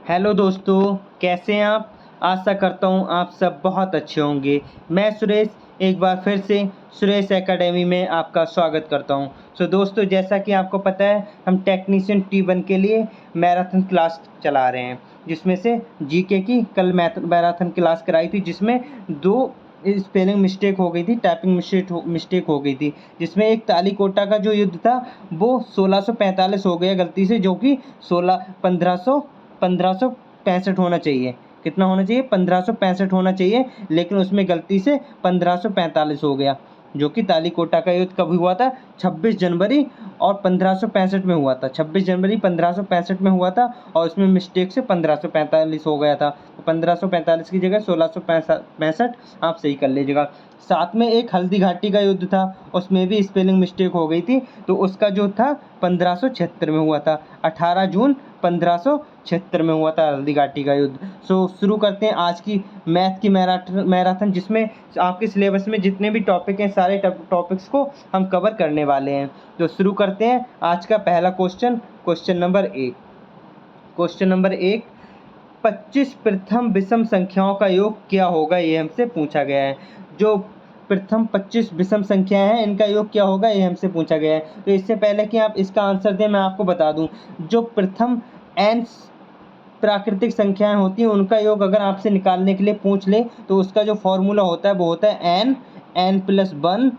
Hello दोस्तों, कैसे हैं आप। आशा करता हूँ आप सब बहुत अच्छे होंगे। मैं सुरेश एक बार फिर से सुरेश एकेडमी में आपका स्वागत करता हूँ। दोस्तों, जैसा कि आपको पता है, हम टेक्नीशियन T1 के लिए मैराथन क्लास चला रहे हैं, जिसमें से जीके की कल मैराथन क्लास कराई थी, जिसमें 2 स्पेलिंग मिस्टेक हो गई थी, टाइपिंग मिस्टेक हो गई थी, जिसमें एक तालीकोटा का जो युद्ध था वो 1645 हो गया गलती से, जो कि 1565 होना चाहिए। कितना होना चाहिए? 1565 होना चाहिए, लेकिन उसमें गलती से 1545 हो गया, जो कि तालीकोटा का युद्ध कब हुआ था? 26 जनवरी और 1565 में हुआ था। 26 जनवरी 1565 में हुआ था और उसमें मिस्टेक से 1545 हो गया था। तो 1545 की जगह 1665 आप सही कर लीजिएगा। साथ में एक हल्दी घाटी का युद्ध था, उसमें भी स्पेलिंग मिस्टेक हो गई थी, तो उसका जो था 1576 में हुआ था। 18 जून 1576 में हुआ था हल्दी घाटी का युद्ध। शुरू करते हैं आज की मैथ की मैराथन, जिसमें आपके सिलेबस में जितने भी टॉपिक हैं, सारे टॉपिक्स को हम कवर करने वाले हैं। तो शुरू करते हैं आज का पहला क्वेश्चन नंबर 1। क्वेश्चन नंबर 1, 25 प्रथम विषम संख्याओं का योग क्या होगा, ये हमसे पूछा गया है। जो प्रथम 25 विषम संख्याएं हैं, इनका योग क्या होगा, ये हमसे पूछा गया है। तो इससे पहले कि आप इसका आंसर दें, मैं आपको बता दूं, जो प्रथम n प्राकृतिक संख्याएं होती हैं, उनका योग अगर आपसे निकालने के लिए पूछ ले, तो उसका जो फॉर्मूला होता है वो होता है n प्लस 1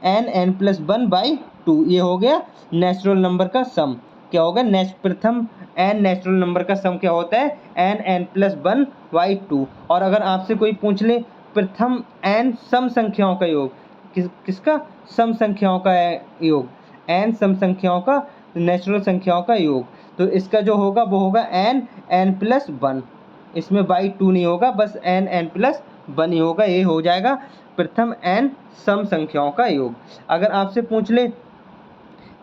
n प्लस 1/2। ये हो गया नेचुरल नंबर का सम। क्या होगा? प्रथम n नेचुरल नंबर का सम क्या होता है? n plus 1/2। और अगर आपसे कोई पूछ ले प्रथम n सम संख्याओं का योग, किसका? सम संख्याओं का योग, n सम संख्याओं का, नेचुरल संख्याओं का योग, तो इसका जो होगा वो होगा n प्लस 1। इसमें /2 नहीं होगा, बस n प्लस 1 ही होगा। ये हो जाएगा प्रथम n सम संख्याओं का योग। अगर आपसे पूछ ले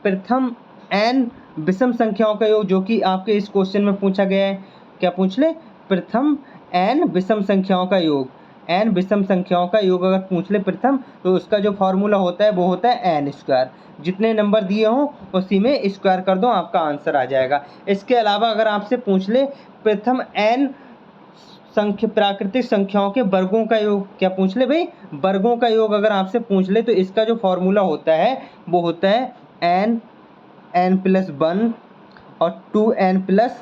प्रथम n विषम संख्याओं का योग, जो कि आपके इस क्वेश्चन में पूछा गया है, क्या पूछ ले? प्रथम n विषम संख्याओं का योग, n विषम संख्याओं का योग अगर पूछ ले प्रथम, तो उसका जो फॉर्मूला होता है वो होता है n²। जितने नंबर दिए हों उसी में स्क्वायर कर दो, आपका आंसर आ जाएगा। इसके अलावा अगर आपसे पूछ ले प्रथम n प्राकृतिक संख्याओं के वर्गों का योग, क्या पूछ ले भाई? वर्गों का योग अगर आपसे पूछ ले, तो इसका जो फॉर्मूला होता है वो होता है n प्लस 1 और 2n प्लस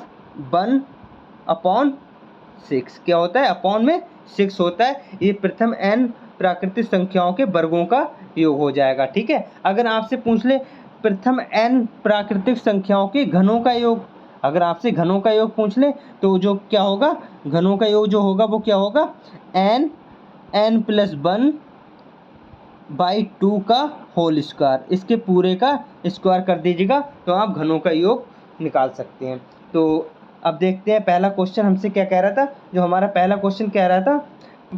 1/6। क्या होता है? अपॉन में 6 होता है। ये प्रथम n प्राकृतिक संख्याओं के वर्गों का योग हो जाएगा। ठीक है। अगर आपसे पूछ ले प्रथम n प्राकृतिक संख्याओं के घनों का योग, अगर आपसे घनों का योग पूछ ले, तो जो क्या होगा? घनों का योग जो होगा वो क्या होगा? n प्लस 1/2 का होल स्क्वायर। इसके पूरे का स्क्वायर कर दीजिएगा, तो आप घनों का योग निकाल सकते हैं। तो अब देखते हैं पहला क्वेश्चन हमसे क्या कह रहा था। जो हमारा पहला क्वेश्चन कह रहा था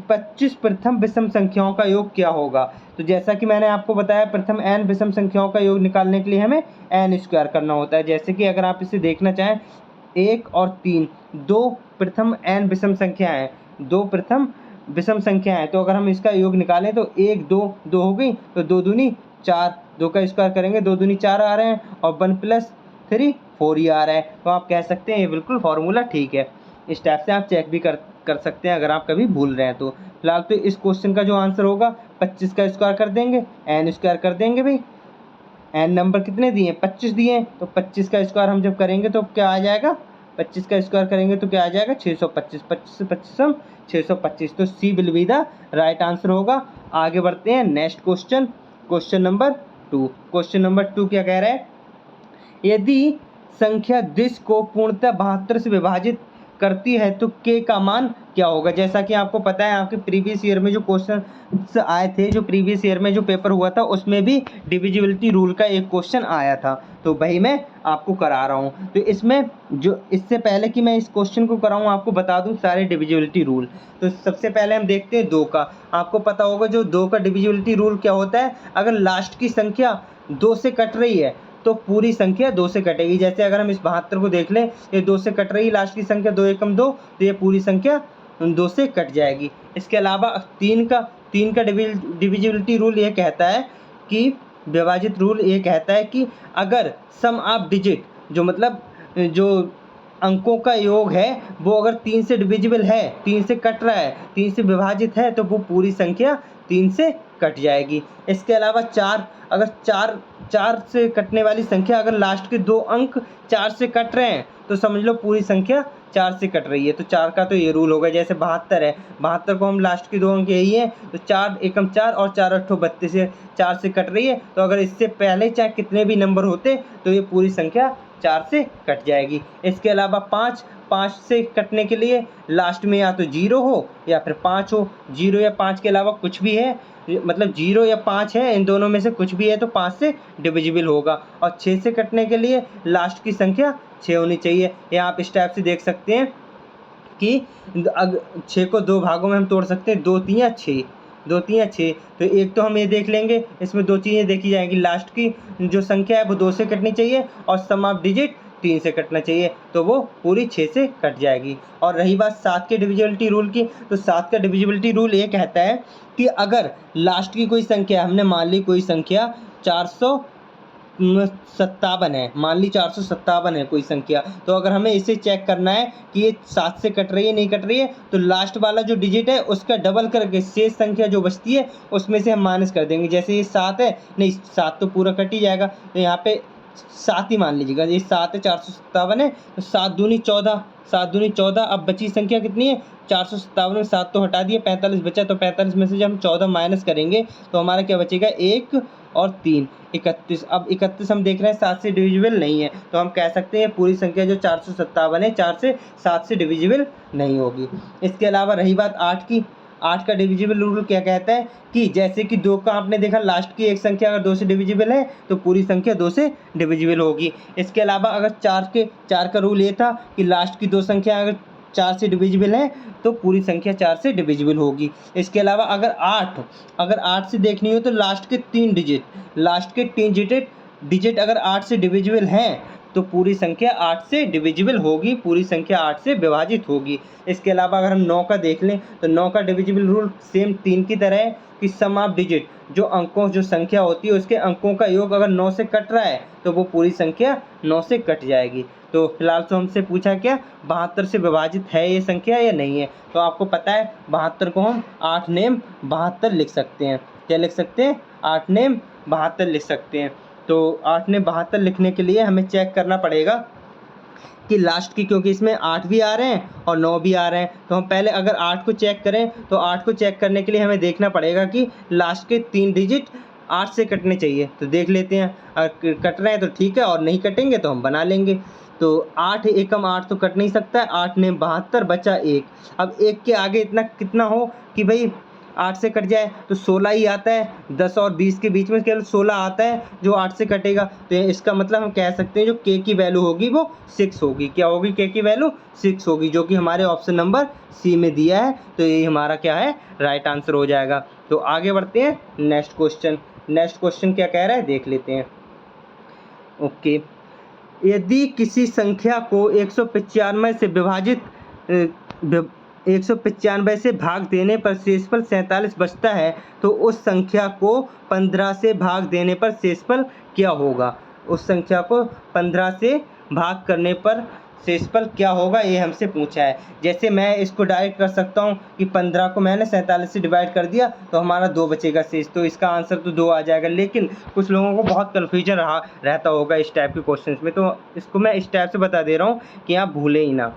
25 प्रथम विषम संख्याओं का योग क्या होगा। तो जैसा कि मैंने आपको बताया, प्रथम n विषम संख्याओं का योग निकालने के लिए हमें n² करना होता है। जैसे कि अगर आप इसे देखना चाहें, 1 और 3 दो प्रथम n विषम संख्या हैं, 2 प्रथम विषम संख्या है। तो अगर हम इसका योग निकालें तो 1 2 2 हो गई, तो 2 दूनी 4, 2 का स्क्वायर करेंगे 2 दूनी 4 आ रहे हैं, और 1 प्लस 3 4 ही आ रहा है। तो आप कह सकते हैं ये बिल्कुल फॉर्मूला ठीक है। इस टाइप से आप चेक भी कर सकते हैं अगर आप कभी भूल रहे हैं तो। फिलहाल तो इस क्वेश्चन का जो आंसर होगा 25 का स्क्वायर कर देंगे, n² कर देंगे भाई। n नंबर कितने दिए? 25 दिए हैं, तो 25 का स्क्वायर हम जब करेंगे तो क्या आ जाएगा? 25 का स्क्वायर करेंगे तो क्या आ जाएगा? 625। 25 से 25 625। तो C will be the right answer होगा। आगे बढ़ते हैं next question number 2। Question number 2 क्या कह रहा है? यदि संख्या दिश को पूर्णतः 72 से विभाजित करती है तो k का मान क्या होगा। जैसा कि आपको पता है, आपके प्रीवियस ईयर में जो क्वेश्चन आए थे, जो प्रीवियस ईयर में जो पेपर हुआ था, उसमें भी डिविजिबिलिटी रूल का एक क्वेश्चन आया था। तो वही मैं आपको करा रहा हूँ। तो इसमें जो, इससे पहले कि मैं इस क्वेश्चन को कराऊँ, आपको बता दूँ सारे डिविजिबिलिटी रूल। तो सबसे पहले हम देखते हैं 2 का। आपको पता होगा जो 2 का डिविजिबिलिटी रूल क्या होता है। अगर लास्ट की संख्या 2 से कट रही है तो पूरी संख्या 2 से कटेगी। जैसे अगर हम इस 72 को देख लें, ये 2 से कट रही, लास्ट की संख्या 2 एकम 2, तो ये पूरी संख्या 2 से कट जाएगी। इसके अलावा 3 का डिविजिबिलिटी रूल ये कहता है कि, विभाजित रूल ये कहता है कि अगर सम ऑफ डिजिट, जो मतलब जो अंकों का योग है वो अगर 3 से डिविजिबल है, 3 से कट रहा है, 3 से विभाजित है, तो वो पूरी संख्या 3 से कट जाएगी। इसके अलावा 4, अगर 4 से कटने वाली संख्या अगर लास्ट के 2 अंक 4 से कट रहे हैं तो समझ लो पूरी संख्या 4 से कट रही है। तो 4 का तो ये रूल होगा। जैसे 72 है, 72 को हम लास्ट के 2 अंक यही है, तो 4 एकम 4 और 4 अट्ठो 32 से 4 से कट रही है। तो अगर इससे पहले चाहे कितने भी नंबर होते तो ये पूरी संख्या 4 से कट जाएगी। इसके अलावा 5 से कटने के लिए लास्ट में या तो 0 हो या फिर 5 हो। 0 या 5 के अलावा कुछ भी है, मतलब 0 या 5 है, इन दोनों में से कुछ भी है तो 5 से डिविजिबल होगा। और 6 से कटने के लिए लास्ट की संख्या 6 होनी चाहिए। यहाँ आप इस टाइप से देख सकते हैं कि 6 को 2 भागों में हम तोड़ सकते हैं, 2 3 या 6, 2 3 या 6। तो एक तो हम ये देख लेंगे, इसमें 2 चीज़ें देखी जाएंगी। लास्ट की जो संख्या है वो 2 से कटनी चाहिए और सम ऑफ डिजिट 3 से कटना चाहिए, तो वो पूरी 6 से कट जाएगी। और रही बात 7 के डिविजिबिलिटी रूल की, तो 7 का डिविजिबिलिटी रूल ये कहता है कि अगर लास्ट की कोई संख्या, हमने मान ली कोई संख्या 457 है, मान ली 457 है कोई संख्या, तो अगर हमें इसे चेक करना है कि ये 7 से कट रही है नहीं कट रही है, तो लास्ट वाला जो डिजिट है उसका डबल करके शेष संख्या जो बचती है उसमें से हम माइनस कर देंगे। जैसे ये 7 है, नहीं 7 तो पूरा कट ही जाएगा, तो यहाँ पे 7 ही मान लीजिएगा। ये 7 है, 457 है, तो 7 दूनी 14, 7 दूनी 14। अब बची संख्या कितनी है, 457 में 7 तो हटा दिए, 45 बचा, तो 45 में से जब हम 14 माइनस करेंगे तो हमारा क्या बचेगा, 1 और 3 31। अब 31 हम देख रहे हैं 7 से डिविजिबल नहीं है, तो हम कह सकते हैं पूरी संख्या जो 457 है 7 से डिविजिबल नहीं होगी। इसके अलावा रही बात 8 की, 8 का डिविजिबल रूल क्या कहता है कि जैसे कि 2 का आपने देखा, लास्ट की एक संख्या अगर 2 से डिविजिबल है तो पूरी संख्या 2 से डिविजिबल होगी। इसके अलावा अगर 4 का रूल ये था कि लास्ट की 2 संख्या अगर 4 से डिविजिबल है तो पूरी संख्या 4 से डिविजिबल होगी। इसके अलावा अगर 8 से देखनी हो तो लास्ट के 3 डिजिट अगर 8 से डिविजिबल हैं तो पूरी संख्या 8 से डिविजिबल होगी, पूरी संख्या 8 से विभाजित होगी। इसके अलावा अगर हम 9 का देख लें तो 9 का डिविजिबल रूल सेम 3 की तरह है कि सम ऑफ डिजिट, जो संख्या होती है उसके अंकों का योग अगर 9 से कट रहा है तो वो पूरी संख्या 9 से कट जाएगी। तो फिलहाल तो हमसे पूछा क्या, 72 से विभाजित है ये संख्या या नहीं है, तो आपको पता है 72 को हम 8 नेम 72 लिख सकते हैं। क्या लिख सकते हैं, 8 नेम 72 लिख सकते हैं। तो 8 ने 72 लिखने के लिए हमें चेक करना पड़ेगा कि लास्ट की, क्योंकि इसमें 8 भी आ रहे हैं और 9 भी आ रहे हैं, तो हम पहले अगर 8 को चेक करें तो 8 को चेक करने के लिए हमें देखना पड़ेगा कि लास्ट के 3 डिजिट 8 से कटने चाहिए। तो देख लेते हैं, अगर कट रहे हैं तो ठीक है और नहीं कटेंगे तो हम बना लेंगे। तो 8 एकम 8 तो कट नहीं सकता है, 8 ने 72 बचा 1। अब 1 के आगे इतना कितना हो कि भाई 8 से कट जाए, तो 16 ही आता है। 10 और 20 के बीच में केवल 16 आता है जो 8 से कटेगा। तो इसका मतलब हम कह सकते हैं जो k की वैल्यू होगी वो 6 होगी। क्या होगी, k की वैल्यू 6 होगी, जो कि हमारे ऑप्शन नंबर सी में दिया है। तो ये हमारा क्या है, राइट आंसर हो जाएगा। तो आगे बढ़ते हैं नेक्स्ट क्वेश्चन क्या कह रहा है देख लेते हैं। ओके, यदि किसी संख्या को 195 से विभाजित 195 से भाग देने पर शेषफल 47 बचता है, तो उस संख्या को 15 से भाग देने पर शेषफल क्या होगा। उस संख्या को 15 से भाग करने पर शेषफल क्या होगा, ये हमसे पूछा है। जैसे मैं इसको डायरेक्ट कर सकता हूँ कि 15 को मैंने 47 से डिवाइड कर दिया तो हमारा 2 बचेगा शेष, तो इसका आंसर तो 2 आ जाएगा। लेकिन कुछ लोगों को बहुत कन्फ्यूजन रहता होगा इस टाइप के क्वेश्चंस में, तो इसको मैं इस टाइप से बता दे रहा हूँ कि आप भूलें ही ना।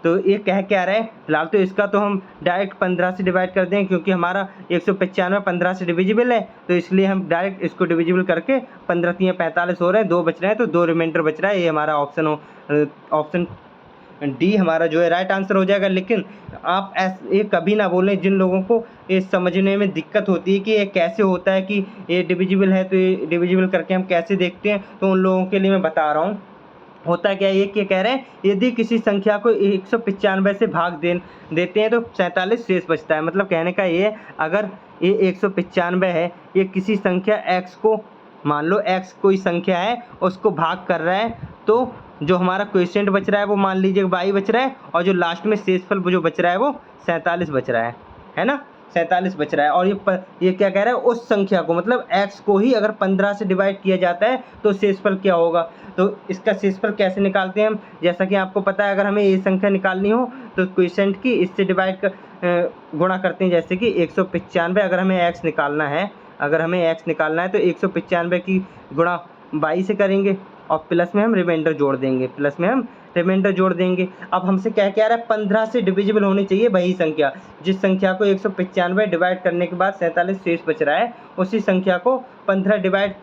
तो ये क्या रहा है, फिलहाल तो इसका तो हम डायरेक्ट 15 से डिवाइड कर दें, क्योंकि हमारा 195 15 से डिविजिबल है, तो इसलिए हम डायरेक्ट इसको डिविजिबल करके 15 3 45 हो रहे हैं, 2 बच रहे हैं, तो 2 रिमाइंडर बच रहा है। ये हमारा ऑप्शन डी हमारा जो है राइट आंसर हो जाएगा। लेकिन आप ये कभी ना बोलें जिन लोगों को ये समझने में दिक्कत होती है कि ये कैसे होता है कि ये डिविजिबल है तो ये डिविजिबल करके हम कैसे देखते हैं, तो उन लोगों के लिए मैं बता रहा हूँ। होता क्या है, ये क्या कह रहे हैं, यदि किसी संख्या को 195 से भाग देते हैं तो 47 शेष बचता है। मतलब कहने का ये, अगर ये 195 है, ये किसी संख्या x को, मान लो x कोई संख्या है, उसको भाग कर रहा है, तो जो हमारा क्वोशिएंट बच रहा है वो मान लीजिए y बच रहा है, और जो लास्ट में शेषफल जो बच रहा है वो 47 बच रहा है ना। 47 बच रहा है। और ये क्या कह रहा है, उस संख्या को मतलब x को ही अगर 15 से डिवाइड किया जाता है तो शेषफल क्या होगा। तो इसका शेषफल कैसे निकालते हैं हम, जैसा कि आपको पता है अगर हमें ये संख्या निकालनी हो तो क्वोशिएंट की इससे डिवाइड कर गुणा करते हैं। जैसे कि 195 अगर हमें x निकालना है, तो 195 की गुणा 22 से करेंगे और प्लस में हम रिमाइंडर जोड़ देंगे। अब हमसे क्या कह रहा है, 15 से डिविजिबल होनी चाहिए वही संख्या, जिस संख्या को 195 डिवाइड करने के बाद 47 शेष बच रहा है, उसी संख्या को 15 डिवाइड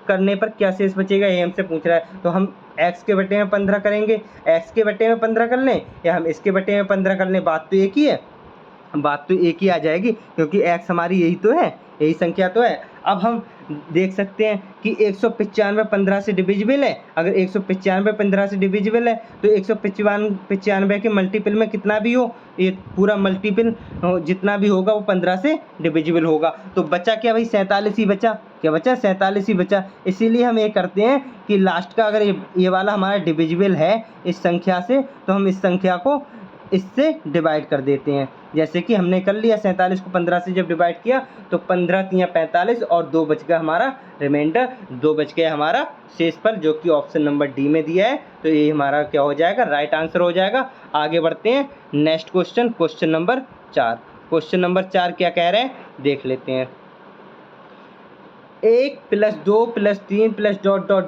करने पर क्या शेष बचेगा ये हमसे पूछ रहा है। तो हम x के बटे में 15 करेंगे, x के बटे में 15 कर लें या हम इसके बटे में 15 कर लें, बात तो एक ही आ जाएगी, क्योंकि x हमारी यही संख्या तो है। अब हम देख सकते हैं कि 195 15 से डिविजिबल है। अगर 195 15 से डिविजिबल है तो 195 के मल्टीपल में कितना भी हो, ये पूरा मल्टीपल जितना भी होगा वो 15 से डिविजिबल होगा। तो बचा क्या भाई, 47 ही बचा। क्या बचा, 47 ही बचा। इसीलिए हम ये करते हैं कि लास्ट का अगर ये वाला हमारा डिविजिबल है इस संख्या से, तो हम इस संख्या को इससे डिवाइड कर देते हैं। जैसे कि हमने कर लिया, 47 को 15 से जब डिवाइड किया तो 15 तियां 45 और 2 बच गया हमारा रिमाइंडर, 2 बच गया हमारा शेषफल, जो कि ऑप्शन नंबर डी में दिया है। तो ये हमारा क्या हो जाएगा, राइट आंसर हो जाएगा। आगे बढ़ते हैं next question number 4। Question number 4 क्या कह रहे हैं देख लेते हैं। 1 + 2 + 3 +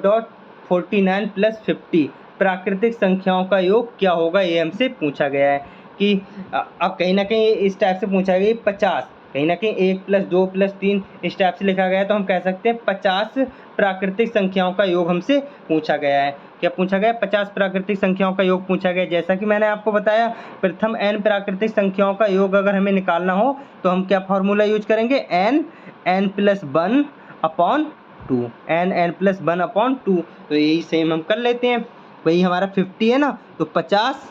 ... 49 + 50 प्राकृतिक संख्याओं का योग क्या होगा, ये हमसे पूछा गया है। कि अब कहीं ना कहीं इस टाइप से पूछा गया 50, कहीं ना कहीं 1 + 2 + 3 इस टाइप से लिखा गया है, तो हम कह सकते हैं 50 प्राकृतिक संख्याओं का योग हमसे पूछा गया है। क्या पूछा गया, 50 प्राकृतिक संख्याओं का योग पूछा गया। जैसा कि मैंने आपको बताया, प्रथम n प्राकृतिक संख्याओं का योग अगर हमें निकालना हो तो हम क्या फार्मूला यूज करेंगे, n + 1/2, n + 1/2। तो यही सेम हम कर लेते हैं। वही हमारा 50 है ना, तो 50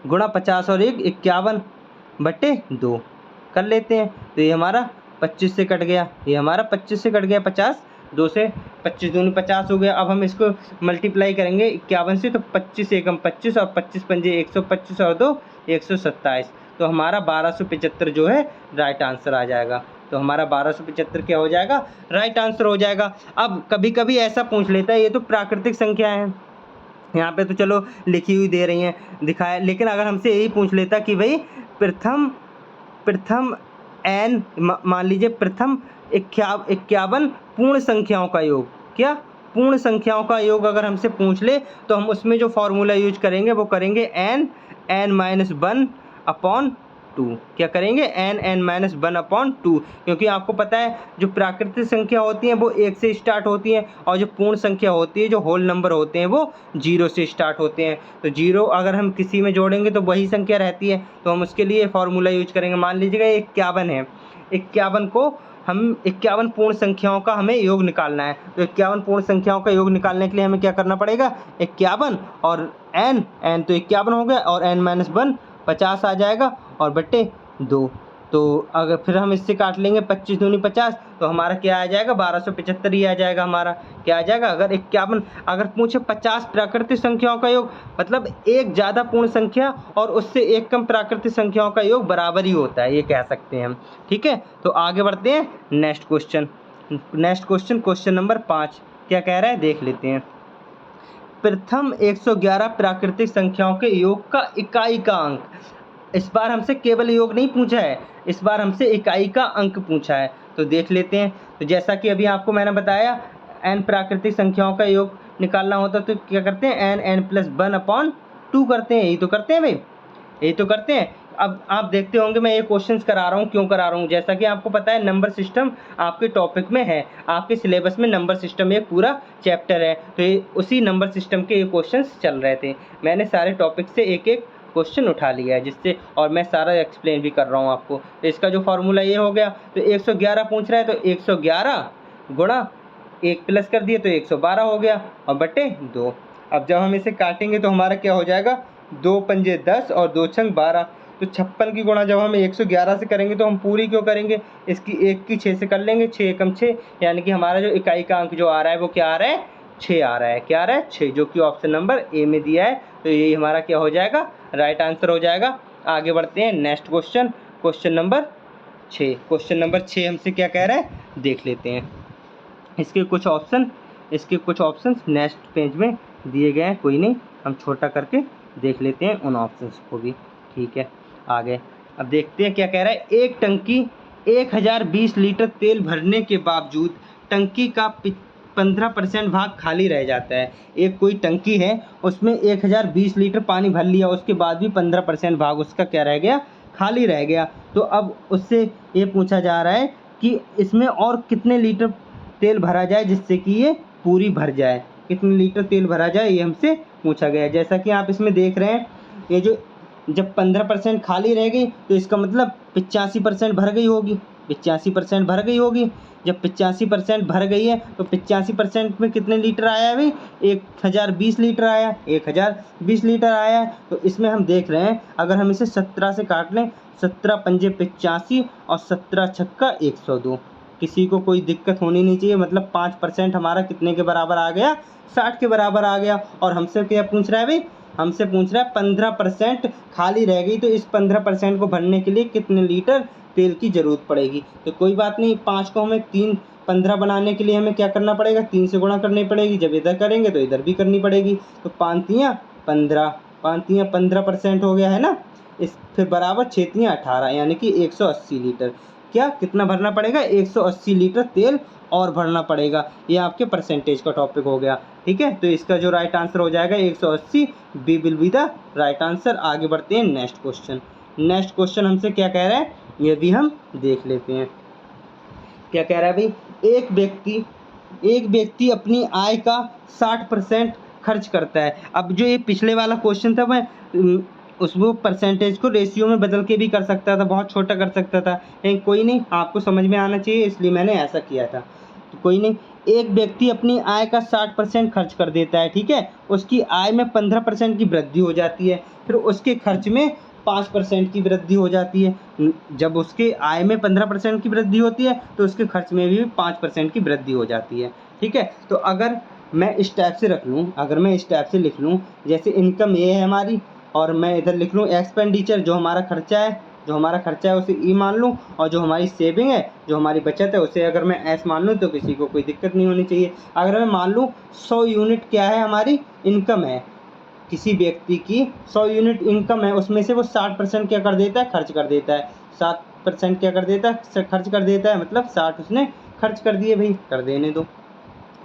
गुणा 50 और 1 51/2 कर लेते हैं। तो ये हमारा 25 से कट गया, 50 2 से 25 दूनी 50 हो गया। अब हम इसको मल्टीप्लाई करेंगे 51 से, तो 25 एकम 25 और 25 पंजे 125 और 2 127। तो हमारा 1275 जो है राइट आंसर आ जाएगा। तो हमारा 1275 क्या हो जाएगा, राइट आंसर हो जाएगा। अब कभी कभी ऐसा पूछ लेता है, ये तो प्राकृतिक संख्या है, यहाँ पे तो चलो लिखी हुई दे रही हैं दिखाया, लेकिन अगर हमसे यही पूछ लेता कि भाई प्रथम n मान लीजिए प्रथम 51 पूर्ण संख्याओं का योग, क्या पूर्ण संख्याओं का योग अगर हमसे पूछ ले तो हम उसमें जो फॉर्मूला यूज करेंगे वो करेंगे n - 1/2। क्या करेंगे, n - 1/2, क्योंकि आपको पता है जो प्राकृतिक संख्या होती हैं वो 1 से स्टार्ट होती हैं और जो पूर्ण संख्या होती है, जो होल नंबर होते हैं, वो 0 से स्टार्ट होते हैं। तो 0 अगर हम किसी में जोड़ेंगे तो वही संख्या रहती है, तो हम उसके लिए फॉर्मूला यूज करेंगे। मान लीजिएगा 51 है, 51 को हम 51 पूर्ण संख्याओं का हमें योग निकालना है। तो 51 पूर्ण संख्याओं का योग निकालने के लिए हमें क्या करना पड़ेगा, 51 और n तो 51 हो गया और n - 1 50 आ जाएगा और बट्टे 2। तो अगर फिर हम इससे काट लेंगे 25 दूनी 50, तो हमारा क्या आ जाएगा, 1275 ही आ जाएगा। हमारा क्या आ जाएगा, अगर 51 अगर पूछे 50 प्राकृतिक संख्याओं का योग, मतलब एक ज़्यादा पूर्ण संख्या और उससे एक कम प्राकृतिक संख्याओं का योग बराबर ही होता है, ये कह सकते हैं हम। ठीक है, तो आगे बढ़ते हैं नेक्स्ट क्वेश्चन नंबर 5 क्या कह रहा है देख लेते हैं। प्रथम 111 प्राकृतिक संख्याओं के योग का इकाई का अंक। इस बार हमसे केवल योग नहीं पूछा है, इस बार हमसे इकाई का अंक पूछा है। तो देख लेते हैं। तो जैसा कि अभी आपको मैंने बताया, n प्राकृतिक संख्याओं का योग निकालना होता तो क्या करते हैं, n + 1/2 करते हैं। यही तो करते हैं भाई, यही तो करते हैं। अब आप देखते होंगे मैं ये क्वेश्चंस करा रहा हूँ, क्यों करा रहा हूँ, जैसा कि आपको पता है नंबर सिस्टम आपके टॉपिक में है, आपके सिलेबस में नंबर सिस्टम एक पूरा चैप्टर है। तो ये उसी नंबर सिस्टम के ये क्वेश्चंस चल रहे थे। मैंने सारे टॉपिक से एक एक क्वेश्चन उठा लिया है, जिससे और मैं सारा एक्सप्लेन भी कर रहा हूँ आपको। तो इसका जो फार्मूला ये हो गया, तो 111 पूछ रहा है, तो 111 गुणा 1 प्लस कर दिए तो 112 हो गया और बटे 2। अब जब हम इसे काटेंगे तो हमारा क्या हो जाएगा, 2 पंजे 10 और 2 छंग 12। तो 56 की गुणा जब हम 111 से करेंगे तो हम पूरी क्यों करेंगे, इसकी 1 की 6 से कर लेंगे, 6 एकम 6, यानी कि हमारा जो इकाई का अंक जो आ रहा है वो क्या आ रहा है, 6 आ रहा है। क्या आ रहा है, 6, जो कि ऑप्शन नंबर ए में दिया है। तो यही हमारा क्या हो जाएगा, राइट आंसर हो जाएगा। आगे बढ़ते हैं next question number 6। Question number 6 हमसे क्या कह रहा है देख लेते हैं। इसके कुछ ऑप्शन नेक्स्ट पेज में दिए गए हैं, कोई नहीं हम छोटा करके देख लेते हैं उन ऑप्शंस को भी। ठीक है, आगे अब देखते हैं क्या कह रहा है। एक टंकी 1020 लीटर तेल भरने के बावजूद टंकी का 15% भाग खाली रह जाता है। एक कोई टंकी है, उसमें 1020 लीटर पानी भर लिया, उसके बाद भी 15% भाग उसका क्या रह गया, खाली रह गया। तो अब उससे ये पूछा जा रहा है कि इसमें और कितने लीटर तेल भरा जाए जिससे कि ये पूरी भर जाए, कितने लीटर तेल भरा जाए ये हमसे पूछा गया है। जैसा कि आप इसमें देख रहे हैं, ये जो जब 15% खाली रह गई तो इसका मतलब 85% भर गई होगी, 85% भर गई होगी। जब 85% भर गई है तो 85% में कितने लीटर आया है भाई, 1020 लीटर आया, 1020 लीटर आया है। तो इसमें हम देख रहे हैं, अगर हम इसे 17 से काट लें, 17 पंजे 85 और 17 छक्का 102, किसी को कोई दिक्कत होनी नहीं चाहिए। मतलब 5% हमारा कितने के बराबर आ गया, 60 के बराबर आ गया। और हमसे क्या पूछ रहा है भाई, हमसे पूछ रहा है 15% खाली रह गई, तो इस 15% को भरने के लिए कितने लीटर तेल की ज़रूरत पड़ेगी। तो कोई बात नहीं, 5 को हमें 15 बनाने के लिए हमें क्या करना पड़ेगा, 3 से गुणा करनी पड़ेगी। जब इधर करेंगे तो इधर भी करनी पड़ेगी। तो 5 तियाँ 15, 5 तियाँ 15% हो गया है ना। इस फिर बराबर 6 तियाँ 18, यानी कि 180 लीटर। क्या कितना भरना पड़ेगा, 180 लीटर तेल और भरना पड़ेगा। ये आपके परसेंटेज का टॉपिक हो गया। ठीक है, तो इसका जो राइट आंसर हो जाएगा 180, B will be the right answer. आगे बढ़ते हैं नेक्स्ट क्वेश्चन। नेक्स्ट क्वेश्चन हमसे क्या कह रहा है ये भी हम देख लेते हैं। क्या कह रहा है भाई, एक व्यक्ति अपनी आय का 60% खर्च करता है। अब जो ये पिछले वाला क्वेश्चन था, मैं उसको परसेंटेज को रेशियो में बदल के भी कर सकता था, बहुत छोटा कर सकता था, लेकिन कोई नहीं, आपको समझ में आना चाहिए इसलिए मैंने ऐसा किया था। तो कोई नहीं, एक व्यक्ति अपनी आय का 60% खर्च कर देता है। ठीक है, उसकी आय में 15% की वृद्धि हो जाती है, फिर उसके खर्च में 5% की वृद्धि हो जाती है। जब उसके आय में 15% की वृद्धि होती है तो उसके खर्च में भी 5% की वृद्धि हो जाती है। ठीक है, तो अगर मैं इस टाइप से रख लूँ, अगर मैं इस टाइप से लिख लूँ, जैसे इनकम ये है हमारी, और मैं इधर लिख लूँ एक्सपेंडिचर, जो हमारा खर्चा है उसे ई मान लूँ, और जो हमारी सेविंग है, जो हमारी बचत है, उसे अगर मैं एस मान लूँ, तो किसी को कोई दिक्कत नहीं होनी चाहिए। अगर मैं मान लूँ 100 यूनिट क्या है हमारी इनकम है, किसी व्यक्ति की 100 यूनिट इनकम है, उसमें से वो 60% क्या कर देता है, खर्च कर देता है। 7% क्या कर देता है, खर्च कर देता है, मतलब 60 उसने खर्च कर दिए भाई, कर देने दो।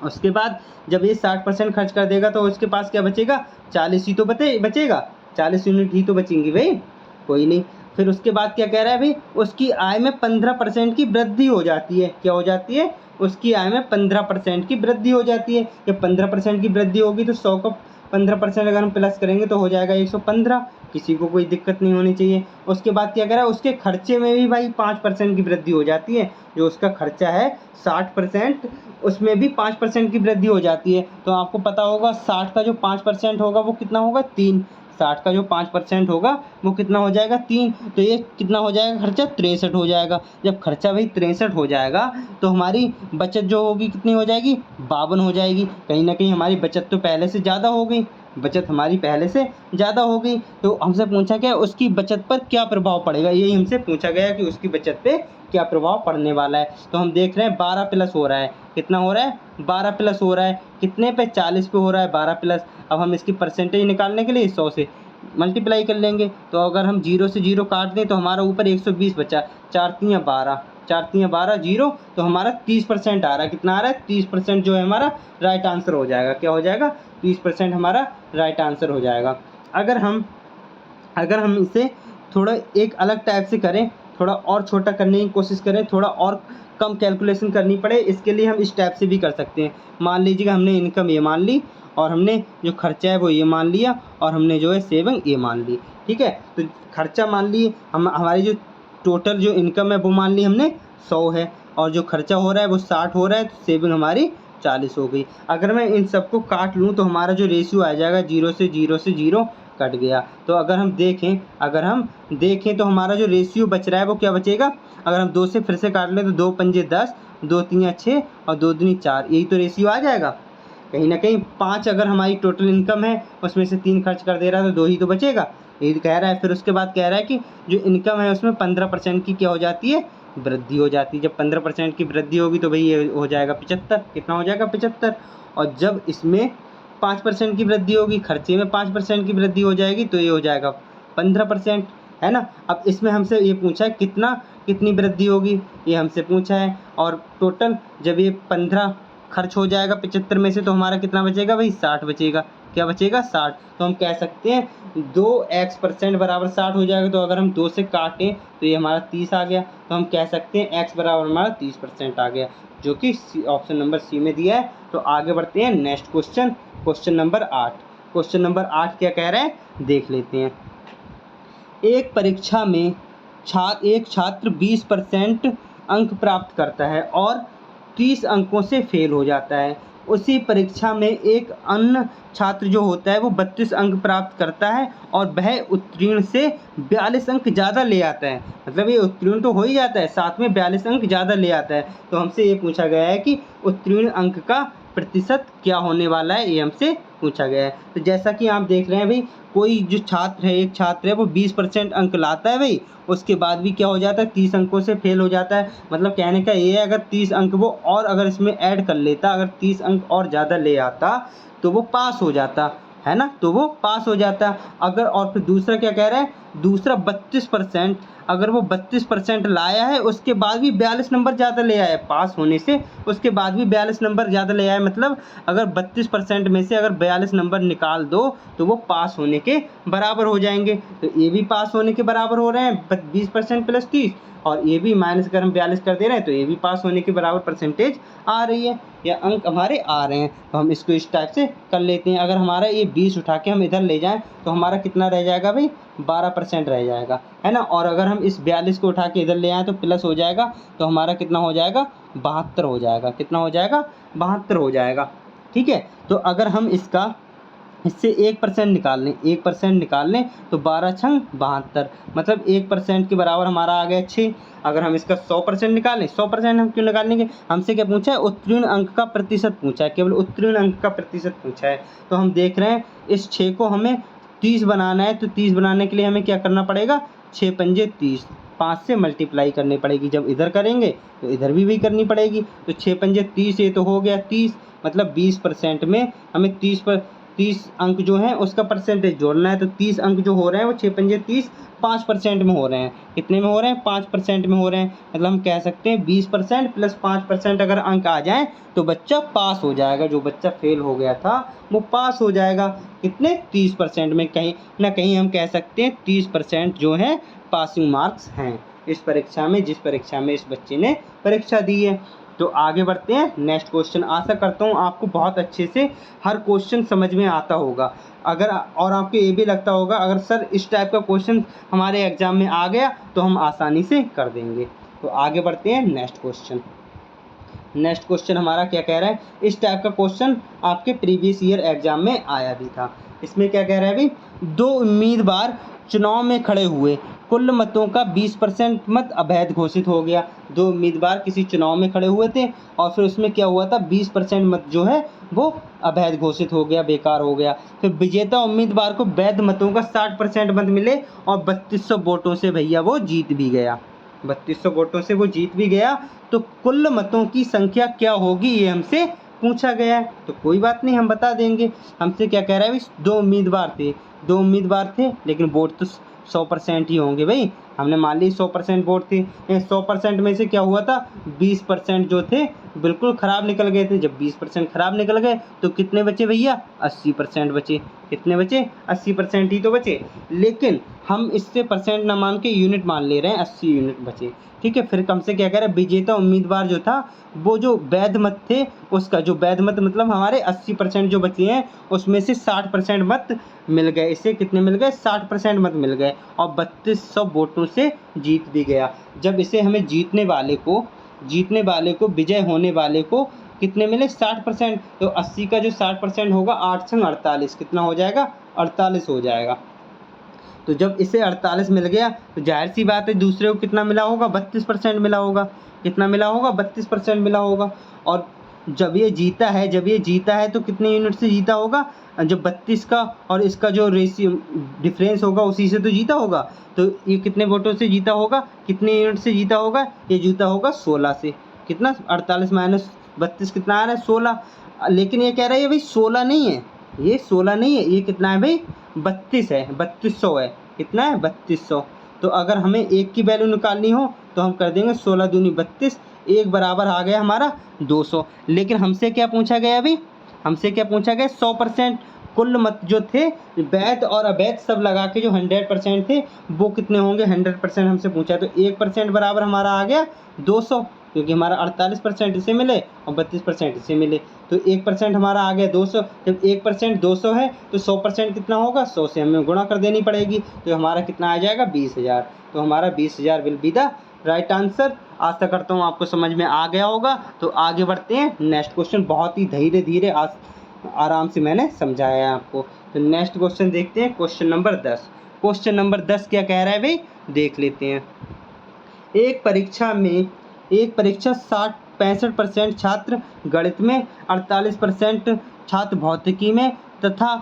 उसके बाद जब ये 60% खर्च कर देगा तो उसके पास क्या बचेगा, 40 ही तो बचेगा, 40 यूनिट ही तो बचेंगी भाई। कोई नहीं, फिर उसके बाद क्या कह रहा है भाई, उसकी आय में 15% की वृद्धि हो जाती है। क्या हो जाती है, उसकी आय में 15% की वृद्धि हो जाती है। जब 15% की वृद्धि होगी तो 100 को 15% अगर हम प्लस करेंगे तो हो जाएगा 115, किसी को कोई दिक्कत नहीं होनी चाहिए। उसके बाद क्या कह रहा है, उसके खर्चे में भी भाई 5% की वृद्धि हो जाती है। जो उसका खर्चा है 60%, उसमें भी 5% की वृद्धि हो जाती है। तो आपको पता होगा 60 का जो 5% होगा वो कितना होगा, 3। 60 का जो 5% होगा वो कितना हो जाएगा, 3। तो ये कितना हो जाएगा खर्चा, 63 हो जाएगा। जब खर्चा भाई 63 हो जाएगा तो हमारी बचत जो होगी कितनी हो जाएगी, 52 हो जाएगी। कहीं ना कहीं हमारी बचत तो पहले से ज़्यादा हो गई, बचत हमारी पहले से ज़्यादा हो गई। तो हमसे पूछा गया उसकी बचत पर क्या प्रभाव पड़ेगा, यही हमसे पूछा गया कि उसकी बचत पे क्या प्रभाव पड़ने वाला है। तो हम देख रहे हैं 12 प्लस हो रहा है, कितना हो रहा है, 12 प्लस हो रहा है, कितने पे, 40 पे हो रहा है 12 प्लस। अब हम इसकी परसेंटेज निकालने के लिए 100 से मल्टीप्लाई कर लेंगे। तो अगर हम 0 से 0 काट दें तो हमारा ऊपर 120 बचा, 4 तियाँ 12, 4 तियाँ 12 0, तो हमारा 30% आ रहा है। कितना आ रहा है, 30% जो है हमारा राइट आंसर हो जाएगा। क्या हो जाएगा, 30% हमारा राइट आंसर हो जाएगा। अगर हम इसे थोड़ा एक अलग टाइप से करें, थोड़ा और छोटा करने की कोशिश करें, थोड़ा और कम कैलकुलेशन करनी पड़े, इसके लिए हम इस टाइप से भी कर सकते हैं। मान लीजिएगा हमने इनकम ये मान ली, और हमने जो खर्चा है वो ये मान लिया, और हमने जो है सेविंग ये मान ली। ठीक है, तो खर्चा मान लिए हम, हमारी जो टोटल जो इनकम है वो मान ली हमने 100 है, और जो खर्चा हो रहा है वो 60 हो रहा है, तो सेविंग हमारी 40 हो गई। अगर मैं इन सबको काट लूँ तो हमारा जो रेशियो आ जाएगा 0 से 0 कट गया। तो अगर हम देखें तो हमारा जो रेशियो बच रहा है वो क्या बचेगा, अगर हम 2 से फिर से काट लें तो 2 पंजे 10, 2 तियाँ 6 और 2 दूनी 4, यही तो रेशियो आ जाएगा। कहीं ना कहीं 5 अगर हमारी टोटल इनकम है उसमें से 3 खर्च कर दे रहा है तो 2 ही तो बचेगा, यही तो कह रहा है। फिर उसके बाद कह रहा है कि जो इनकम है उसमें 15% की क्या हो जाती है, वृद्धि हो जाती है। जब 15% की वृद्धि होगी तो भाई ये हो जाएगा 75। कितना हो जाएगा? 75। और जब इसमें 5% की वृद्धि होगी, खर्चे में 5% की वृद्धि हो जाएगी तो ये हो जाएगा 15%, है ना। अब इसमें हमसे ये पूछा है कितनी वृद्धि होगी, ये हमसे पूछा है। और टोटल जब ये 15 खर्च हो जाएगा 75 में से तो हमारा कितना बचेगा भाई? 60 बचेगा। क्या बचेगा? 60। तो हम कह सकते हैं 2x% बराबर 60 हो जाएगा। तो अगर हम 2 से काटें तो ये हमारा 30 आ गया। तो हम कह सकते हैं x बराबर हमारा 30% आ गया, जो कि ऑप्शन नंबर सी में दिया है। तो आगे बढ़ते हैं next question, question number 8। Question number 8 क्या कह रहे हैं देख लेते हैं। एक परीक्षा में एक छात्र 20% अंक प्राप्त करता है और 30 अंकों से फेल हो जाता है। उसी परीक्षा में एक अन्य छात्र जो होता है वो 32 अंक प्राप्त करता है और वह उत्तीर्ण से 42 अंक ज़्यादा ले आता है। मतलब ये उत्तीर्ण तो हो ही जाता है, साथ में 42 अंक ज़्यादा ले आता है। तो हमसे ये पूछा गया है कि उत्तीर्ण अंक का प्रतिशत क्या होने वाला है, ये हमसे पूछा गया है। तो जैसा कि आप देख रहे हैं भाई, कोई जो छात्र है, एक छात्र है वो 20% अंक लाता है भाई, उसके बाद भी क्या हो जाता है? 30 अंकों से फेल हो जाता है। मतलब कहने का ये है, अगर 30 अंक वो और अगर इसमें ऐड कर लेता, अगर 30 अंक और ज़्यादा ले आता तो वो पास हो जाता, है ना। तो वो पास हो जाता। अगर और फिर दूसरा क्या कह रहा है? दूसरा 32%, अगर वो 32% लाया है उसके बाद भी 42 नंबर ज़्यादा ले आया है पास होने से, उसके बाद भी 42 नंबर ज़्यादा ले आया है, मतलब अगर 32% में से अगर 42 नंबर निकाल दो तो वो पास होने के बराबर हो जाएंगे। तो ये भी पास होने के बराबर हो रहे हैं 20% प्लस 30, और ये भी माइनस अगर हम 42 कर दे रहे हैं तो ये भी पास होने के बराबर परसेंटेज आ रही है, या अंक हमारे आ रहे हैं। तो हम इसको इस टाइप से कर लेते हैं। अगर हमारा ये 20 उठा के हम इधर ले जाएं तो हमारा कितना रह जाएगा भाई? 12% रह जाएगा, है ना। और अगर हम इस 42 को उठा के इधर ले आएँ तो प्लस हो जाएगा, तो हमारा कितना हो जाएगा? 72 हो जाएगा। कितना हो जाएगा? 72 हो जाएगा। ठीक है। तो अगर हम इससे 1% निकाल लें, 1% निकाल लें तो 12 छंग 72, मतलब 1% के बराबर हमारा आ गया 6। अगर हम इसका 100% निकालें, 100% हम क्यों निकाल लेंगे? हमसे क्या पूछा है? उत्तीर्ण अंक का प्रतिशत पूछा है, केवल उत्तीर्ण अंक का प्रतिशत पूछा है। तो हम देख रहे हैं इस 6 को हमें 30 बनाना है, तो 30 बनाने के लिए हमें क्या करना पड़ेगा? 6 पंजे 30, 5 से मल्टीप्लाई करनी पड़ेगी। जब इधर करेंगे तो इधर भी करनी पड़ेगी। तो 6 पंजे 30, ये तो हो गया 30, मतलब 20% में हमें 30 अंक जो हैं उसका परसेंटेज जोड़ना है। तो 30 अंक जो हो रहे हैं वो 6 पंजे 30, 5% में हो रहे हैं। कितने में हो रहे हैं? 5% में हो रहे हैं। मतलब हम कह सकते हैं 20% प्लस 5% अगर अंक आ जाएं तो बच्चा पास हो जाएगा। जो बच्चा फेल हो गया था वो पास हो जाएगा। कितने? 30% में। कहीं ना कहीं हम कह सकते हैं 30% जो है पासिंग मार्क्स हैं इस परीक्षा में, जिस परीक्षा में इस बच्चे ने परीक्षा दी है। तो आगे बढ़ते हैं नेक्स्ट क्वेश्चन। आशा करता हूँ आपको बहुत अच्छे से हर क्वेश्चन समझ में आता होगा। अगर और आपको ये भी लगता होगा अगर सर इस टाइप का क्वेश्चन हमारे एग्जाम में आ गया तो हम आसानी से कर देंगे। तो आगे बढ़ते हैं नेक्स्ट क्वेश्चन। नेक्स्ट क्वेश्चन हमारा क्या कह रहा है? इस टाइप का क्वेश्चन आपके प्रीवियस ईयर एग्जाम में आया भी था। इसमें क्या कह रहा है भाई? 2 उम्मीदवार चुनाव में खड़े हुए, कुल मतों का 20% मत अवैध घोषित हो गया। 2 उम्मीदवार किसी चुनाव में खड़े हुए थे और फिर उसमें क्या हुआ था? 20% मत जो है वो अवैध घोषित हो गया, बेकार हो गया। फिर विजेता उम्मीदवार को वैध मतों का 60% मत मिले और 3200 वोटों से भैया वो जीत भी गया। 3200 वोटों से वो जीत भी गया। तो कुल मतों की संख्या क्या होगी, ये हमसे पूछा गया है। तो कोई बात नहीं, हम बता देंगे। हमसे क्या कह रहा है? 2 उम्मीदवार थे लेकिन वोट तो 100% ही होंगे भाई। हमने मान ली 100% वोट थे। 100% में से क्या हुआ था? 20% जो थे बिल्कुल ख़राब निकल गए थे। जब 20% ख़राब निकल गए तो कितने बचे भैया? 80% बचे। कितने बचे? 80% ही तो बचे। लेकिन हम इससे परसेंट ना मान के यूनिट मान ले रहे हैं, 80 यूनिट बचे। ठीक है। फिर हमसे क्या कह रहा है? विजेता उम्मीदवार जो था वो जो वैध मत थे उसका, जो वैध मत मतलब हमारे 80% जो बचे हैं उसमें से 60% मत मिल गए। इससे कितने मिल गए? 60% मत मिल गए और 3200 वोटों से जीत भी गया। जब इसे हमें जीतने वाले को विजय होने वाले को कितने मिले? 60%। तो 80 का जो 60% होगा 8 संग 48, कितना हो जाएगा? 48 हो जाएगा। तो जब इसे 48 मिल गया तो जाहिर सी बात है दूसरे को कितना मिला होगा? 32% मिला होगा। कितना मिला होगा? 32% मिला होगा। और जब ये जीता है तो कितने यूनिट से जीता होगा, जो 32 का और इसका जो रेशियो डिफरेंस होगा उसी से तो जीता होगा। तो ये कितने वोटों से जीता होगा, कितने यूनिट से जीता होगा, ये जीता होगा 16 से। कितना, 48 माइनस 32 कितना आ रहा है, 16। लेकिन ये कह रहा है भाई 16 नहीं है, ये 16 नहीं है, ये कितना है भाई, 32 है, 3200 है। कितना है, 3200। तो अगर हमें एक की वैल्यू निकालनी हो तो हम कर देंगे 16 दूनी 32, एक बराबर आ गया हमारा 200। लेकिन हमसे क्या पूछा गया अभी, हमसे क्या पूछा गया, 100% कुल मत जो थे वैध और अवैध सब लगा के जो 100% थे वो कितने होंगे, 100% हमसे पूछा। तो 1% बराबर हमारा आ गया 200, क्योंकि हमारा 48% इसे मिले और 32% इसे मिले। तो 1% हमारा आ गया 200। जब 1% 200 है तो 100% कितना होगा, 100 से हमें गुणा कर देनी पड़ेगी। तो हमारा कितना आ जाएगा, 20,000। तो हमारा 20,000 will be the right answer. आशा करता हूँ आपको समझ में आ गया होगा। तो आगे बढ़ते हैं, नेक्स्ट क्वेश्चन बहुत ही धीरे धीरे आराम से मैंने समझाया है आपको। तो नेक्स्ट क्वेश्चन देखते हैं, क्वेश्चन नंबर 10। क्वेश्चन नंबर 10 क्या कह रहा है भाई, देख लेते हैं। एक परीक्षा 65% छात्र गणित में, 48% छात्र भौतिकी में तथा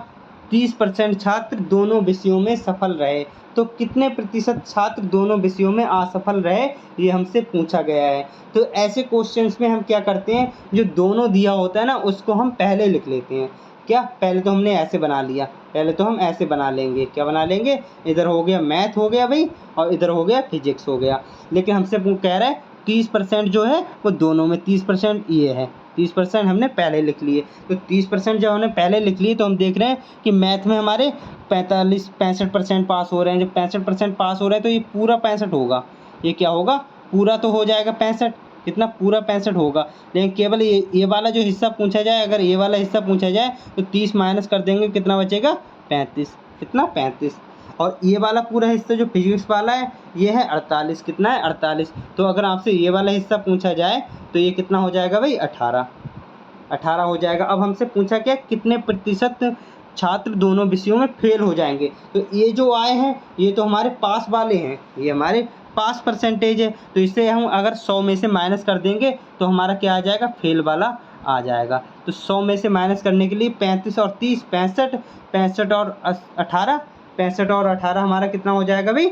30% छात्र दोनों विषयों में सफल रहे। तो कितने प्रतिशत छात्र दोनों विषयों में असफल रहे, ये हमसे पूछा गया है। तो ऐसे क्वेश्चंस में हम क्या करते हैं, जो दोनों दिया होता है ना उसको हम पहले लिख लेते हैं। क्या, पहले तो हमने ऐसे बना लिया, पहले तो हम ऐसे बना लेंगे, क्या बना लेंगे, इधर हो गया मैथ हो गया भाई और इधर हो गया फिजिक्स हो गया। लेकिन हमसे कह रहा है 30% जो है वो दोनों में, 30% ये है, 30% हमने पहले लिख लिए। तो 30% जब हमने पहले लिख लिए तो हम देख रहे हैं कि मैथ में हमारे 65% पास हो रहे हैं। जब 65% पास हो रहे हैं तो ये पूरा 65 होगा, ये क्या होगा, पूरा तो हो जाएगा 65, कितना, पूरा 65 होगा। लेकिन केवल ये वाला जो हिस्सा पूछा जाए, अगर ये वाला हिस्सा पूछा जाए तो 30 माइनस कर देंगे, कितना बचेगा, 35। कितना, 35। और ये वाला पूरा हिस्सा जो फिजिक्स वाला है ये है 48, कितना है, 48। तो अगर आपसे ये वाला हिस्सा पूछा जाए तो ये कितना हो जाएगा भाई, 18 हो जाएगा। अब हमसे पूछा क्या, कितने प्रतिशत छात्र दोनों विषयों में फेल हो जाएंगे। तो ये जो आए हैं ये तो हमारे पास वाले हैं, ये हमारे पास परसेंटेज है। तो इसे हम अगर 100 में से माइनस कर देंगे तो हमारा क्या आ जाएगा, फेल वाला आ जाएगा। तो 100 में से माइनस करने के लिए 35 और 30 65, 65 और 18, 65 और 18 हमारा कितना हो जाएगा भाई,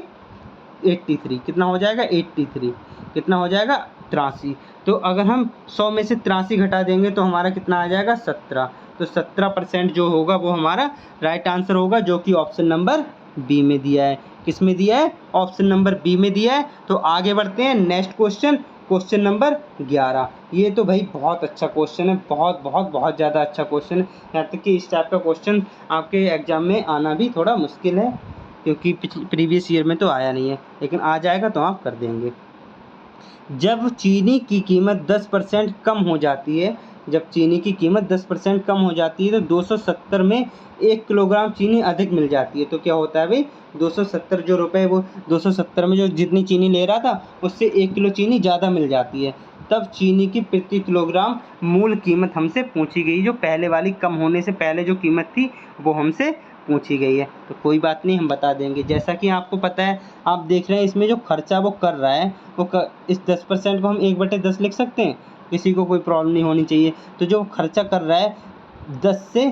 83। कितना हो जाएगा, 83। कितना हो जाएगा, 83। तो अगर हम 100 में से 83 घटा देंगे तो हमारा कितना आ जाएगा, 17। तो 17% जो होगा वो हमारा राइट आंसर होगा, जो कि ऑप्शन नंबर बी में दिया है। किस में दिया है, ऑप्शन नंबर बी में दिया है। तो आगे बढ़ते हैं, नेक्स्ट क्वेश्चन, क्वेश्चन नंबर 11। ये तो भाई बहुत अच्छा क्वेश्चन है, बहुत बहुत बहुत ज़्यादा अच्छा क्वेश्चन है। यहाँ तक कि इस टाइप का क्वेश्चन आपके एग्जाम में आना भी थोड़ा मुश्किल है, क्योंकि प्रीवियस ईयर में तो आया नहीं है, लेकिन आ जाएगा तो आप कर देंगे। जब चीनी की कीमत 10% कम हो जाती है, जब चीनी की कीमत 10% कम हो जाती है तो 270 में 1 किलोग्राम चीनी अधिक मिल जाती है। तो क्या होता है भाई, 270 जो रुपए, वो 270 में जो जितनी चीनी ले रहा था उससे 1 किलो चीनी ज़्यादा मिल जाती है। तब चीनी की प्रति किलोग्राम मूल कीमत हमसे पूछी गई। जो पहले वाली कम होने से पहले जो कीमत थी वो हमसे पूछी गई है। तो कोई बात नहीं, हम बता देंगे। जैसा कि आपको पता है, आप देख रहे हैं इसमें जो खर्चा वो कर रहा है वो इस 10% को हम 1/10 लिख सकते हैं, किसी को कोई प्रॉब्लम नहीं होनी चाहिए। तो जो खर्चा कर रहा है 10 से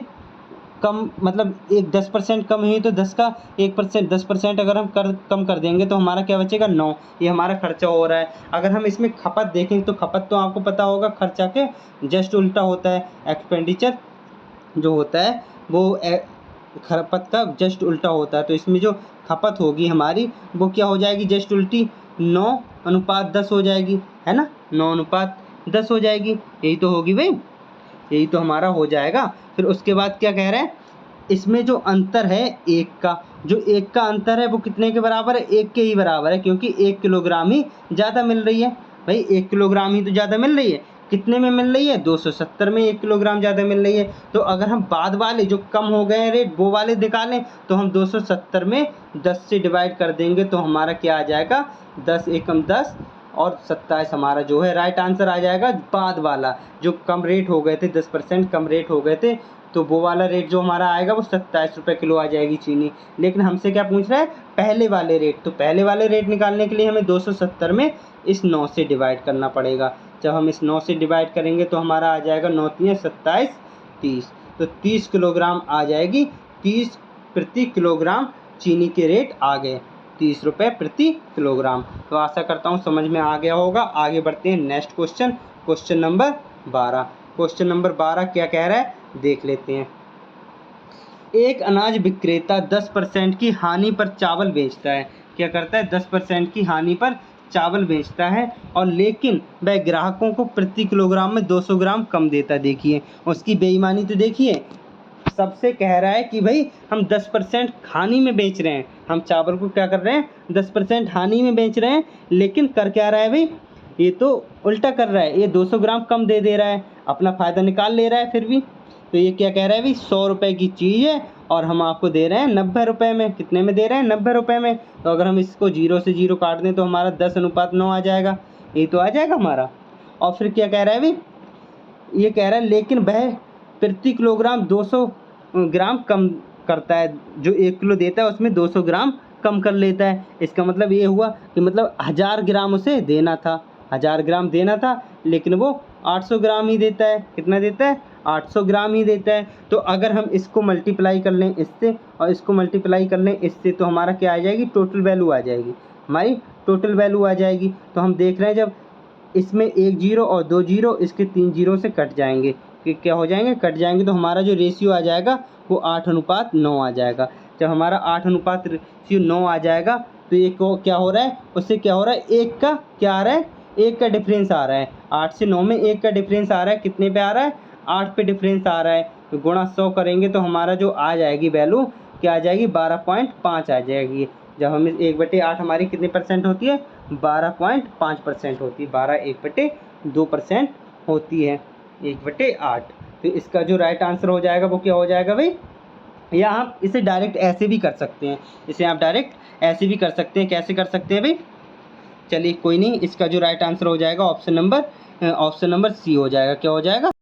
कम, मतलब 10% कम हुई तो 10 का 1%, 10% अगर हम कम कर देंगे तो हमारा क्या बचेगा, 9। ये हमारा खर्चा हो रहा है। अगर हम इसमें खपत देखें तो खपत तो आपको पता होगा खर्चा के जस्ट उल्टा होता है। एक्सपेंडिचर जो होता है वो खपत का जस्ट उल्टा होता है। तो इसमें जो खपत होगी हमारी वो क्या हो जाएगी, जस्ट उल्टी, 9:10 हो जाएगी, है ना, 9:10 हो जाएगी। यही तो होगी भाई, यही तो हमारा हो जाएगा। फिर उसके बाद क्या कह रहे हैं, इसमें जो अंतर है एक का, जो एक का अंतर है वो कितने के बराबर है, 1 के ही बराबर है, क्योंकि 1 किलोग्राम ही ज़्यादा मिल रही है भाई, 1 किलोग्राम ही तो ज़्यादा मिल रही है। कितने में मिल रही है, 270 में 1 किलोग्राम ज़्यादा मिल रही है। तो अगर हम बाद वाले जो कम हो गए हैं रेट वो वाले निकालें तो हम 270 में 10 से डिवाइड कर देंगे तो हमारा क्या आ जाएगा, 10 एकम 10 और 27 हमारा जो है राइट आंसर आ जाएगा। बाद वाला जो कम रेट हो गए थे, 10% कम रेट हो गए थे तो वो वाला रेट जो हमारा आएगा वो 27 रुपये किलो आ जाएगी चीनी। लेकिन हमसे क्या पूछ रहा है, पहले वाले रेट। तो पहले वाले रेट निकालने के लिए हमें 270 में इस 9 से डिवाइड करना पड़ेगा। जब हम इस 9 से डिवाइड करेंगे तो हमारा आ जाएगा 9 तियां 27, 30। तो 30 किलोग्राम आ जाएगी, 30 प्रति किलोग्राम चीनी के रेट आ गए, 30 रुपये प्रति किलोग्राम। तो आशा करता हूँ समझ में आ गया होगा। आगे बढ़ते हैं next question, question number 12। Question number 12 क्या कह रहा है देख लेते हैं। एक अनाज विक्रेता 10% की हानि पर चावल बेचता है। क्या करता है, 10% की हानि पर चावल बेचता है, और लेकिन वह ग्राहकों को प्रति किलोग्राम में 200 ग्राम कम देता। देखिए उसकी बेईमानी तो देखिए, सबसे कह रहा है कि भाई हम 10% हानि में बेच रहे हैं, हम चावल को क्या कर रहे हैं 10% हानि में बेच रहे हैं, लेकिन कर क्या रहा है भाई, ये तो उल्टा कर रहा है, ये 200 ग्राम कम दे दे रहा है, अपना फ़ायदा निकाल ले रहा है फिर भी। तो ये क्या कह रहा है भाई, 100 रुपये की चीज़ है और हम आपको दे रहे हैं 90 रुपये में। कितने में दे रहे हैं, 90 रुपये में। तो अगर हम इसको 0 से 0 काट दें तो हमारा 10:9 आ जाएगा, ये तो आ जाएगा हमारा। और फिर क्या कह रहा है भाई, ये कह रहा है लेकिन वह प्रति किलोग्राम 200 ग्राम कम करता है, जो 1 किलो देता है उसमें 200 ग्राम कम कर लेता है। इसका मतलब ये हुआ कि मतलब 1000 ग्राम उसे देना था, 1000 ग्राम देना था, लेकिन वो 800 ग्राम ही देता है। कितना देता है, 800 ग्राम ही देता है। तो अगर हम इसको मल्टीप्लाई कर लें इससे और इसको मल्टीप्लाई कर लें इससे, तो हमारा क्या आ जाएगी, टोटल वैल्यू आ जाएगी, हमारी टोटल वैल्यू आ जाएगी। तो हम देख रहे हैं जब इसमें 1 जीरो और 2 जीरो, इसके 3 जीरो से कट जाएंगे, कि क्या हो जाएंगे, कट जाएंगे। तो हमारा जो रेशियो आ जाएगा वो 8:9 आ जाएगा। जब हमारा 8:9 आ जाएगा तो ये को क्या हो रहा है, उससे क्या हो रहा है, 1 का क्या आ रहा है, 1 का डिफरेंस आ रहा है। 8 से 9 में 1 का डिफरेंस आ रहा है, कितने पे आ रहा है, 8 पे डिफरेंस आ रहा है। तो गुणा 100 करेंगे तो हमारा जो आ जाएगी वैल्यू क्या आ जाएगी, 12.5 आ जाएगी। जब हम 1/8 हमारी कितने परसेंट होती है, 12.5% होती है, 12 1/2% होती है, 1/8। तो इसका जो राइट आंसर हो जाएगा वो क्या हो जाएगा भाई, या आप इसे डायरेक्ट ऐसे भी कर सकते हैं, इसे आप डायरेक्ट ऐसे भी कर सकते हैं। कैसे कर सकते हैं भाई, चलिए कोई नहीं, इसका जो राइट आंसर हो जाएगा ऑप्शन नंबर सी हो जाएगा। क्या हो जाएगा,